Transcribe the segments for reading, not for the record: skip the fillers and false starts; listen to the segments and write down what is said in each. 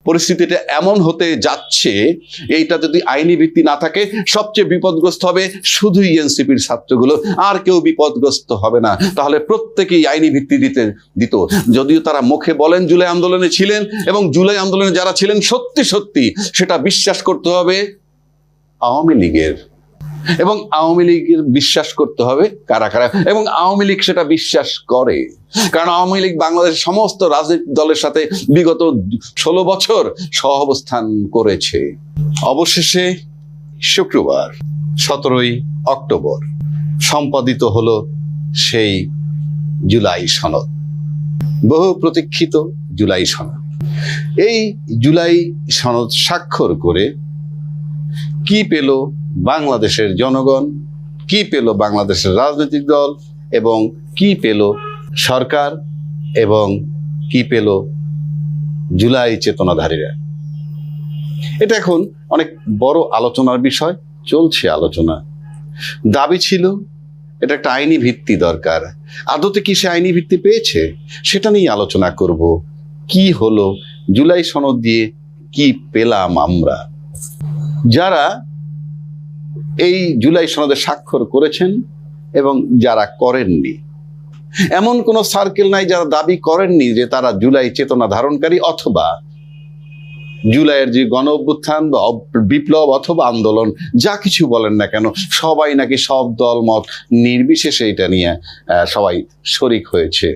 পরিস্থিতিটা এমন হতে যাচ্ছে, এইটা যদি আইনি ভিত্তি না থাকে সবচেয়ে বিপদগ্রস্ত হবে শুধুই এনসিপির ছাত্রগুলো, আর কেউ বিপদগ্রস্ত হবে না। তাহলে প্রত্যেকেই আইনি ভিত্তি দিত। যদিও তারা মুখে বলেন জুলাই আন্দোলনে ছিলেন, এবং জুলাই আন্দোলনে যারা ছিলেন সত্যি সত্যি সেটা বিশ্বাস করতে হবে আওয়ামী লীগের, এবং আওয়ামী লীগের বিশ্বাস করতে হবে কারা কারা, এবং আওয়ামী লীগ সেটা বিশ্বাস করে। কারণ আওয়ামী লীগ বাংলাদেশের সমস্ত রাজনৈতিক দলের সাথে বিগত 16 বছর সহাবস্থান করেছে। অবশেষে শুক্রবার 17ই অক্টোবর সম্পাদিত হলো সেই জুলাই সনদ, বহু প্রতীক্ষিত জুলাই সনদ। এই জুলাই সনদ স্বাক্ষর করে কি পেল বাংলাদেশের জনগণ, কি পেল বাংলাদেশের রাজনৈতিক দল, এবং কি পেল সরকার, এবং কি পেল জুলাই চেতনাধারীরা? এটা এখন অনেক বড় আলোচনার বিষয়, চলছে আলোচনা। দাবি ছিল এটা একটা আইনি ভিত্তি দরকার। আদতে কি সে আইনি ভিত্তি পেয়েছে? সেটা নিয়ে আলোচনা করব। কি হলো জুলাই সনদ দিয়ে, কি পেলাম আমরা? যারা এই জুলাই সনদে স্বাক্ষর করেছেন এবং যারা করেননি, এমন কোন সার্কেল নাই যারা দাবি করেননি যে তারা জুলাই চেতনা ধারণকারী, অথবা জুলাইয়ের যে গণ অভ্যুত্থান বা বিপ্লব অথবা আন্দোলন যা কিছু বলেন না কেন, সবাই নাকি সব দল মত নির্বিশেষে এটা নিয়ে সবাই শরিক হয়েছে।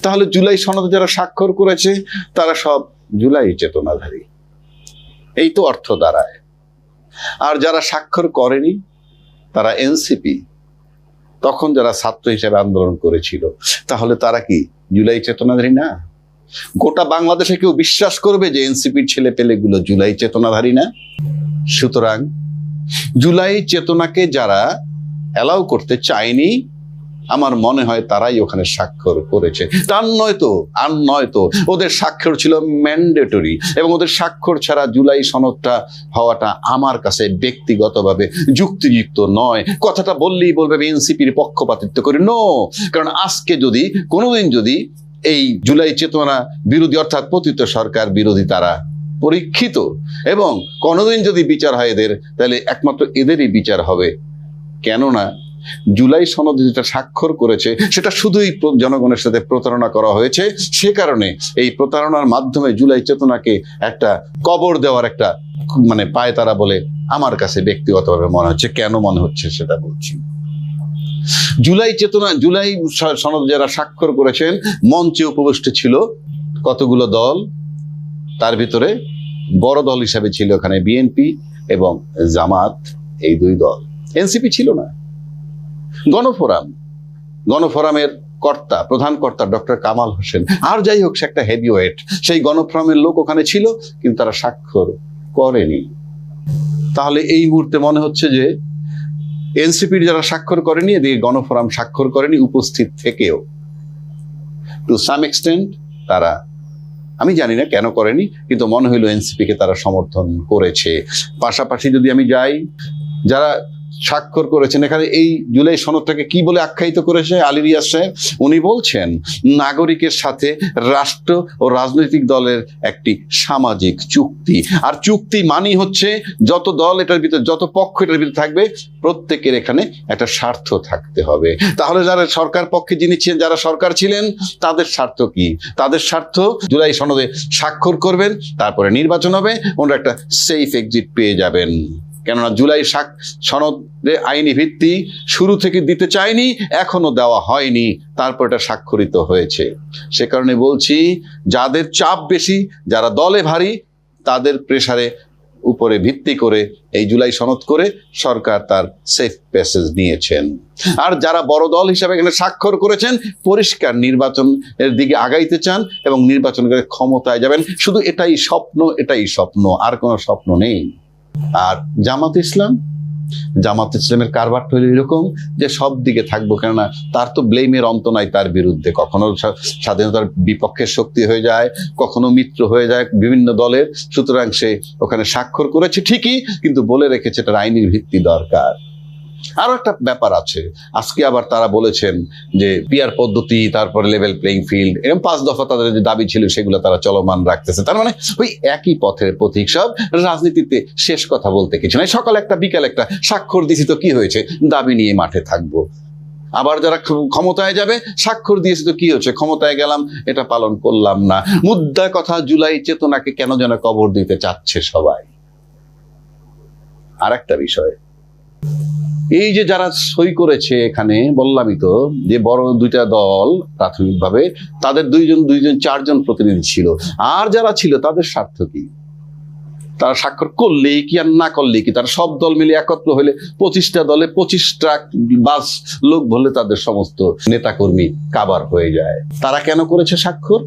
তাহলে জুলাই সনদে যারা স্বাক্ষর করেছে তারা সব জুলাই চেতনাধারী, এই তো অর্থ দাঁড়ায়। আর যারা স্বাক্ষর করেনি তারা এনসিপি, তখন যারা ছাত্র হিসেবে আন্দোলন করেছিল, তাহলে তারা কি জুলাই চেতনাধারী না? গোটা বাংলাদেশে কেউ বিশ্বাস করবে যে এনসিপির ছেলে পেলেগুলো জুলাই চেতনাধারী না? সুতরাং জুলাই চেতনাকে যারা অ্যালাউ করতে চায়নি, আমার মনে হয় তারাই ওখানে স্বাক্ষর করেছে। তার নয়তো ওদের স্বাক্ষর ছিল ম্যান্ডেটরি, এবং ওদের স্বাক্ষর ছাড়া জুলাই সনদটা হওয়াটা আমার কাছে ব্যক্তিগতভাবে যুক্তিযুক্ত নয়। কথাটা বললেই বলবে এনসিপির পক্ষপাতিত্ব করি, নো। কারণ আজকে যদি কোনোদিন যদি এই জুলাই চেতনা বিরোধী অর্থাৎ পতিত সরকার বিরোধী তারা পরীক্ষিত, এবং কোনোদিন যদি বিচার হয় এদের, তাহলে একমাত্র এদেরই বিচার হবে। কেননা জুলাই সনদে যেটা স্বাক্ষর করেছে সেটা শুধুই জনগণের সাথে প্রতারণা করা হয়েছে। সে কারণে এই প্রতারণার মাধ্যমে জুলাই চেতনাকে একটা কবর দেওয়ার একটা পায়তারা বলে আমার কাছে ব্যক্তিগতভাবে মনে হচ্ছে। কেন মনে হচ্ছে সেটা বলছি। জুলাই সনদ যারা স্বাক্ষর করেছেন, মঞ্চে উপবিষ্ট ছিল কতগুলো দল, তার ভিতরে বড় দল হিসাবে ছিল এখানে বিএনপি এবং জামাত, এই দুই দল। এনসিপি ছিল না। গণফোরামের প্রধান কর্তা ডক্টর কামাল হোসেন, আর যাই হোক সে একটা হেভিওয়েট, সেই গণফোরামের লোক ওখানে ছিল, কিন্তু তারা স্বাক্ষর করেনি। তাহলে এই মুহূর্তে মনে হচ্ছে যে এনসিপির যারা স্বাক্ষর করেনি, এদিকে গণফোরাম স্বাক্ষর করেনি উপস্থিত থেকেও। টু সাম এক্সটেন্ট তারা, আমি জানি না কেন করেনি, কিন্তু মনে হইলো এনসিপি কে তারা সমর্থন করেছে। পাশাপাশি যদি আমি যাই, যারা স্বাক্ষর করেছেন এখানে এই জুলাই সনদটাকে কি বলে আখ্যায়িত করেছে আলী রিয়াজ সাহেব? উনি বলছেন নাগরিকের সাথে রাষ্ট্র ও রাজনৈতিক দলের একটি সামাজিক চুক্তি। আর চুক্তি মানেই হচ্ছে যত দল এটার ভিতরে, যত পক্ষ এটার ভিতরে থাকবে, প্রত্যেকের এখানে একটা স্বার্থ থাকতে হবে। তাহলে যারা সরকার পক্ষে যিনি ছিলেন, যারা সরকার ছিলেন, তাদের স্বার্থ কি? তাদের স্বার্থ জুলাই সনদে স্বাক্ষর করবেন, তারপরে নির্বাচন হবে, ওনারা একটা সেফ এক্সিট পেয়ে যাবেন। কেননা জুলাই সনদে আইনি ভিত্তি শুরু থেকে দিতে চায়নি, এখনো দেওয়া হয়নি, তারপর এটা স্বাক্ষরিত হয়েছে। সে কারণে বলছি, যাদের চাপ বেশি, যারা দলে ভারী, তাদের প্রেসারে উপরে ভিত্তি করে এই জুলাই সনদ করে সরকার তার সেফ প্যাসেজ নিয়েছেন। আর যারা বড় দল হিসাবে এখানে স্বাক্ষর করেছেন, পরিষ্কার নির্বাচনের দিকে আগাইতে চান এবং নির্বাচন করে ক্ষমতায় যাবেন। শুধু এটাই স্বপ্ন, আর কোনো স্বপ্ন নেই। আর জামাত ইসলামের কারবারটা হলো এরকম যে সব দিকে থাকবো, কেননা তার তো ব্লেমের অন্ত নাই তার বিরুদ্ধে। কখনো স্বাধীনতার বিপক্ষের শক্তি হয়ে যায়, কখনো মিত্র হয়ে যায় বিভিন্ন দলের। সুতরাং সে ওখানে স্বাক্ষর করেছে ঠিকই, কিন্তু বলে রেখেছে এটার আইনি ভিত্তি দরকার। আরো একটা ব্যাপার আছে, আজকে আবার তারা বলেছেন যে পিয়ার পদ্ধতি, তারপরে লেভেল প্লেইং ফিল্ড, এরকম 5 দফা তাদের যে দাবি ছিল সেগুলো তারা চলমান রাখতেছে। তার মানে ওই একই পথের পথিক সব। রাজনীতিতে শেষ কথা বলতে কিছু নাই, সকাল একটা বিকাল একটা, স্বাক্ষর দিছি তো কি হয়েছে, দাবি নিয়ে মাঠে থাকবো। আবার যারা ক্ষমতায় যাবে, স্বাক্ষর দিয়েছে তো কি হচ্ছে, ক্ষমতায় গেলাম, এটা পালন করলাম না। মুদ্রা কথা, জুলাই চেতনাকে কেন যেন কবর দিতে চাচ্ছে সবাই। আর একটা বিষয়, এই যে যারা সই করেছে এখানে, বললামই তো যে বড় দুইটা দল প্রাথমিকভাবে, তাদের দুইজন 4জন প্রতিনিধি ছিল। আর যারা ছিল তাদের স্বার্থ কি? তারা স্বাক্ষর করলেই কি আর না করলেই কি? তারা সব দল মিলে একত্র হলে 25টা দলে 25টা বাস লোক বললে তাদের সমস্ত নেতাকর্মী কাবার হয়ে যায়। তারা কেন করেছে স্বাক্ষর?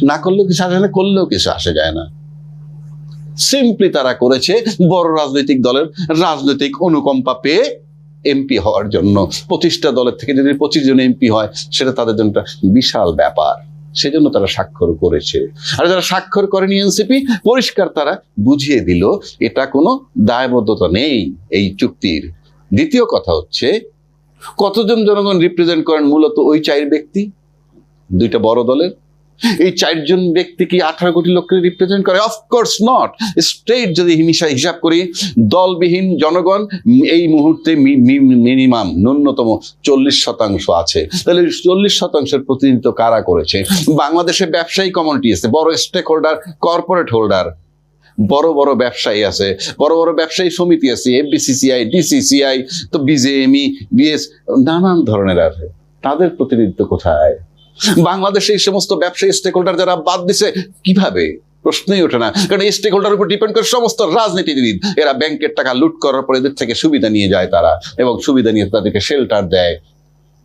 না করলেও কিছু আসে না, করলেও কিছু আসে যায় না। সিম্পলি তারা করেছে বড় রাজনৈতিক দলের রাজনৈতিক অনুকম্পা পেয়ে এমপি হওয়ার জন্য। 25টা দলের থেকে যদি 25 জন এমপি হয়, সেটা তাদের জন্য একটা বিশাল ব্যাপার। সেজন্য তারা স্বাক্ষর করেছে। আর যারা স্বাক্ষর করেনি এনসিপি, পরিষ্কার তারা বুঝিয়ে দিল এটা কোনো দায়বদ্ধতা নেই এই চুক্তির। দ্বিতীয় কথা হচ্ছে, কতজন জনগণ রিপ্রেজেন্ট করেন? মূলত ওই 4 ব্যক্তি, দুইটা বড় দলের। এই 4 জন ব্যক্তি কি 18 কোটি লোককে রিপ্রেজেন্ট করে? Of course not. স্টেট যদি হিসাব করি, দলবিহীন জনগণ এই মুহূর্তে মিনিমাম ন্যূনতম 40% আছে। তাহলে 40%-এর প্রতিনিধিত্ব কারা করেছে? বাংলাদেশে ব্যবসায়ী কমিউনিটি আছে, বড় স্টেক হোল্ডার, কর্পোরেট হোল্ডার, বড় বড় ব্যবসায়ী আছে, বড় বড় ব্যবসায়ী সমিতি আছে, এফবিসিসিআই, ডিসিসিআই, তো বিজেএমই, বিএস, নানান ধরনের আছে। তাদের প্রতিনিধিত্ব কোথায়? বাংলাদেশে এই সমস্ত ব্যবসায়ী স্টেক হোল্ডার যারা বাদ দিছে কিভাবে? প্রশ্নই ওঠে না। কারণ এই স্টেক হোল্ডার উপর ডিপেন্ড করে সমস্ত রাজনীতিবিদ। এরা ব্যাংকের টাকা লুট করার পর এদের থেকে সুবিধা নিয়ে যায় তারা, এবং সুবিধা নিয়ে তাদেরকে শেল্টার দেয়।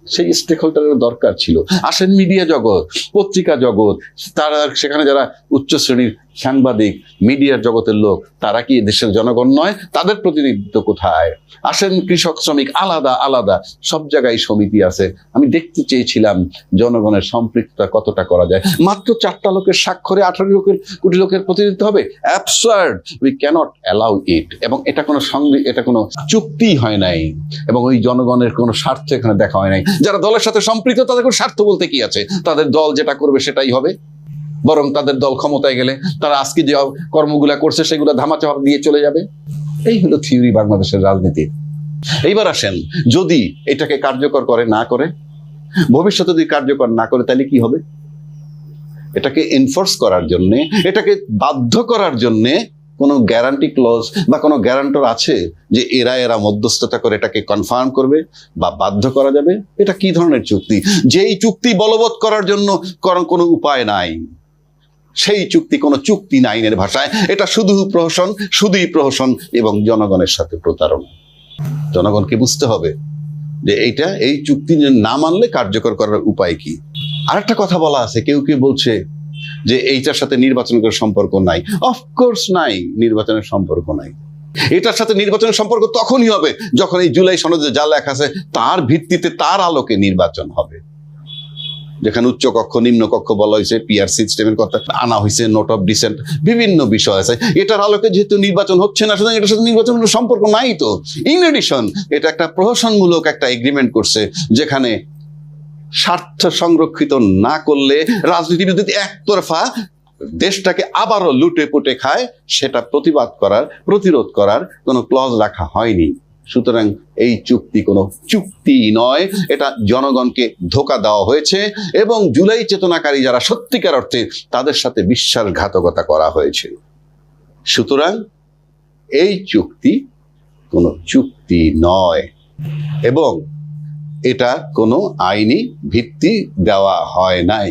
সেই স্টেক হোল্ডারের দরকার ছিল। আসেন মিডিয়া জগৎ, পত্রিকা জগৎ, তারা সেখানে যারা উচ্চ শ্রেণীর সাংবাদিক, মিডিয়ার জগতের লোক, তারা কি দেশের জনগণ নয়? তাদের প্রতিনিধিত্ব কোথায়? আসেন কৃষক শ্রমিক, আলাদা আলাদা সব জায়গায় সমিতি আছে। আমি দেখতে চেয়েছিলাম জনগণের সম্পৃক্ততা কতটা করা যায়। মাত্র 4টা লোকের স্বাক্ষরে 18 কোটি লোকের প্রতিনিধিত্ব হবে? Absurd, we cannot allow it. এবং এটা কোনো এটা কোনো চুক্তি হয় নাই, এবং ওই জনগণের কোনো স্বার্থ এখানে দেখা হয় নাই। যারা দলের সাথে সম্পৃক্ত, তাদের কোনো স্বার্থ বলতে কি আছে? তাদের দল যেটা করবে সেটাই হবে। বরং তাদের দল ক্ষমতায় গেলে তারা আজকে যে কর্মগুলা করছে সেগুলো ধামাচাপা দিয়ে চলে যাবে। এই হলো থিওরি বাংলাদেশের রাজনীতি। এইবার আসেন, যদি এটাকে কার্যকর করে না করে, ভবিষ্যতে যদি কার্যকর না করে, তাহলে কি হবে? এটাকে এনফোর্স করার জন্য, এটাকে বাধ্য করার জন্য কোনো গ্যারান্টি ক্লজ বা কোনো গ্যারান্টর আছে যে এরা মধ্যস্থতা করে এটাকে কনফার্ম করবে বা বাধ্য করা যাবে? এটা কি ধরনের চুক্তি? যেই চুক্তি বলবৎ করার জন্য কোনো উপায় নাই, সেই চুক্তি কোনো চুক্তি না আইনের ভাষায়। এটা শুধুই প্রহসন এবং জনগণের সাথে প্রতারণা। জনগণকে বুঝতে হবে যে এই চুক্তি না মানলে কার্যকর করার উপায় কি। আরেকটা কথা বলা আছে, কেউ কেউ বলছে যে এইটার সাথে নির্বাচনের সম্পর্ক নাই। অফকোর্স নাই, নির্বাচনের সম্পর্ক নাই। এটার সাথে নির্বাচনের সম্পর্ক তখনই হবে যখন এই জুলাই সনদে যা লেখা আছে তার ভিত্তিতে, তার আলোকে নির্বাচন হবে। যেখানে উচ্চ কক্ষ, নিম্ন কক্ষ বলা হয়েছে, পিআর সিস্টেমের কথা আনা হয়েছে, নোট অফ ডিসেন্ট, বিভিন্ন বিষয় আছে। এটার আলোকে যেহেতু নির্বাচন হচ্ছে না, সুতরাং এটার সাথে নির্বাচনের সম্পর্ক নাই তো। ইন এডিশন, এটা একটা প্রহসনমূলক একটা এগ্রিমেন্ট করছে, যেখানে স্বার্থ সংরক্ষিত না করলে রাজনীতিবিদ যদি একতরফা দেশটাকে আবারও লুটে পুটে খায়, সেটা প্রতিরোধ করার কোনো ক্লজ রাখা হয়নি। সুতরাং এই চুক্তি কোনো চুক্তি নয়, এটা জনগণকে ধোঁকা দেওয়া হয়েছে, এবং জুলাই চেতনাকারী যারা সত্যিকার অর্থে, তাদের সাথে বিশ্বাসঘাতকতা করা হয়েছে। সুতরাং এই চুক্তি কোনো চুক্তি নয়, এবং এটা কোনো আইনি ভিত্তি দেওয়া হয় নাই।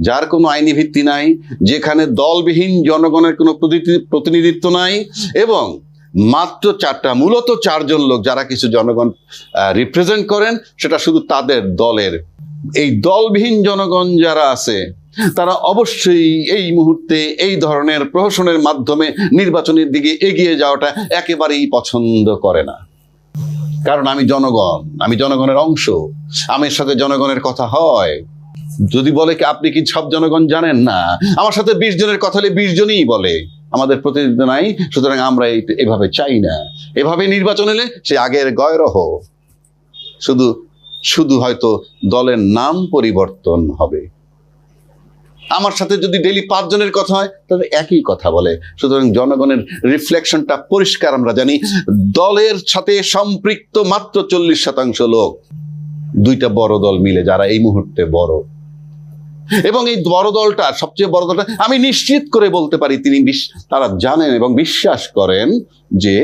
যার কোনো আইনি ভিত্তি নাই, যেখানে দলবিহীন জনগণের কোনো প্রতিনিধিত্ব নাই, এবং মাত্র 4টা, মূলত 4 জন লোক যারা কিছু জনগণ রিপ্রেজেন্ট করেন, সেটা শুধু তাদের দলের। এই দলবিহীন জনগণ যারা আছে, তারা অবশ্যই এই মুহূর্তে এই ধরনের প্রহসনের মাধ্যমে নির্বাচনের দিকে এগিয়ে যাওয়াটা একেবারেই পছন্দ করে না। কারণ আমি জনগণের অংশ, আমার সাথে জনগণের কথা হয়। যদি বলে কি আপনি কি সব জনগণ জানেন না, আমার সাথে 20 জনের কথা হলে 20 জনই বলে আমাদের প্রতিনিধি নাই, সুতরাং আমরা এভাবে চাই না। এভাবে নির্বাচন এলে সে আগের গয়রহ, শুধু শুধু হয়তো দলের নাম পরিবর্তন হবে। আমার সাথে যদি ডেইলি 5 জনের কথা হয় তাহলে একই কথা বলে। সুতরাং জনগণের রিফ্লেকশনটা পরিষ্কার আমরা জানি। দলের সাথে সম্পৃক্ত মাত্র 40% লোক, 2টা বড় দল মিলে যারা এই মুহূর্তে বড়, এবং এই বড় দলটা, সবচেয়ে বড় দলটা আমি নিশ্চিত করে বলতে পারি তারা জানেন এবং বিশ্বাস করেন যে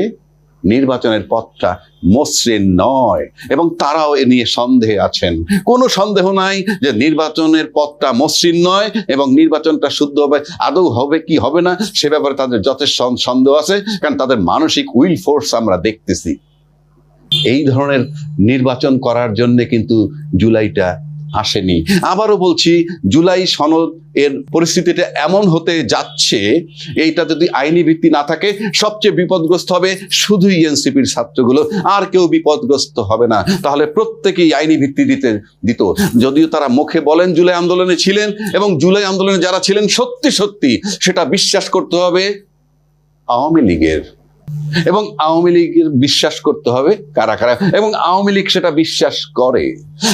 নির্বাচনের পথটা মসৃণ নয়, এবং তারাও এ নিয়ে সন্দেহে আছেন। কোনো সন্দেহ নাই যে নির্বাচনের পথটা মসৃণ নয়, এবং নির্বাচনটা শুদ্ধ হবে, আদৌ হবে কি হবে না সে ব্যাপারে তাদের যথেষ্ট সন্দেহ আছে, কারণ তাদের মানসিক উইল ফোর্স আমরা দেখতেছি। এই ধরনের নির্বাচন করার জন্য কিন্তু জুলাইটা আসেনি। আবারও বলছি, জুলাই সনদ এর পরিস্থিতিটা এমন হতে যাচ্ছে, এইটা যদি আইনি ভিত্তি না থাকে সবচেয়ে বিপদগ্রস্ত হবে শুধুই এনসিপির ছাত্রগুলো, আর কেউ বিপদগ্রস্ত হবে না। তাহলে প্রত্যেকেই আইনি ভিত্তি দিত। যদিও তারা মুখে বলেন জুলাই আন্দোলনে ছিলেন, এবং জুলাই আন্দোলনে যারা ছিলেন সত্যি সত্যি সেটা বিশ্বাস করতে হবে আওয়ামী লীগের, এবং আওয়ামী লীগের বিশ্বাস করতে হবে কারা কারা, এবং আওয়ামী লীগ সেটা বিশ্বাস করে।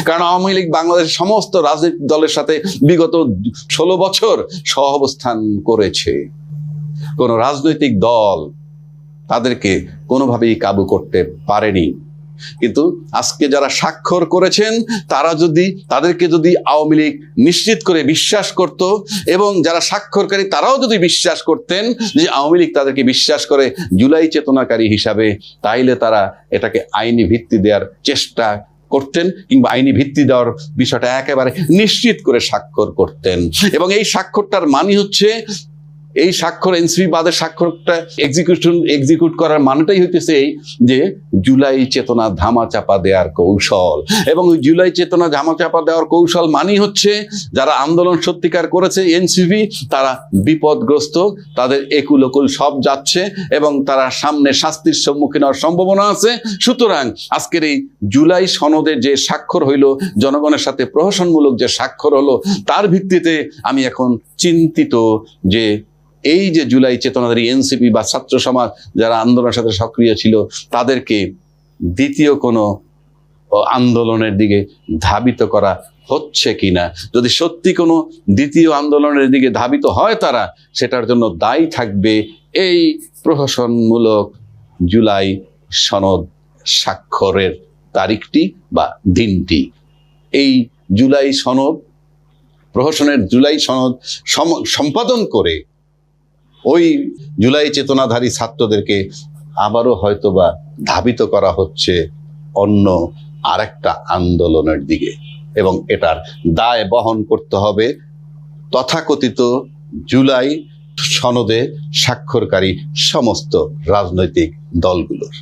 কারণ আওয়ামী লীগ বাংলাদেশের সমস্ত রাজনৈতিক দলের সাথে বিগত 16 বছর সহাবস্থান করেছে। কোন রাজনৈতিক দল তাদেরকে কোনোভাবেই কাবু করতে পারেনি। কিন্তু আজকে যারা স্বাক্ষর করেছেন তাদেরকে যদি আওয়ামী লীগ নিশ্চিত করে বিশ্বাস করত, এবং যারা স্বাক্ষরকারী তারাও যদি বিশ্বাস করতেন যে আওয়ামী লীগ তাদেরকে বিশ্বাস করে জুলাই চেতনাকারী হিসাবে, তাইলে তারা এটাকে আইনি ভিত্তি দেওয়ার চেষ্টা করতেন, কিংবা আইনি ভিত্তি দেওয়ার বিষয়টা একেবারে নিশ্চিত করে স্বাক্ষর করতেন। এবং এই স্বাক্ষরটার মানে হচ্ছে, এই স্বাক্ষর এনসিপি বাদের স্বাক্ষরটা এক্সিকিউট করার মানেটাই হইতেছে এই যে জুলাই চেতনা ধামাচাপা দেওয়ার কৌশল। এবং ওই জুলাই চেতনা ধামাচাপা দেওয়ার কৌশল মানেই হচ্ছে যারা আন্দোলন সত্যিকার করেছে এনসিপি, তারা বিপদগ্রস্ত, তাদের একুল ওকুল সব যাচ্ছে, এবং তারা সামনে শাস্তির সম্মুখীন হওয়ার সম্ভাবনা আছে। সুতরাং আজকের এই জুলাই সনদের যে স্বাক্ষর হইল, জনগণের সাথে প্রহসনমূলক যে স্বাক্ষর হলো, তার ভিত্তিতে আমি এখন চিন্তিত যে এই যে জুলাই চেতনাধারী এনসিপি বা ছাত্র সমাজ যারা আন্দোলনের সাথে সক্রিয় ছিল, তাদেরকে দ্বিতীয় কোনো আন্দোলনের দিকে ধাবিত করা হচ্ছে কিনা। যদি সত্যি কোনো দ্বিতীয় আন্দোলনের দিকে ধাবিত হয় তারা, সেটার জন্য দায়ী থাকবে এই প্রহসনমূলক জুলাই সনদ স্বাক্ষরের তারিখটি বা দিনটি। এই জুলাই সনদ, প্রহসনের জুলাই সনদ সম্পাদন করে ওই জুলাই চেতনাধারী ছাত্রদেরকে আবারও হয়তোবা ধাবিত করা হচ্ছে অন্য আরেকটা আন্দোলনের দিকে, এবং এটার দায় বহন করতে হবে তথাকথিত জুলাই সনদে স্বাক্ষরকারী সমস্ত রাজনৈতিক দলগুলোর।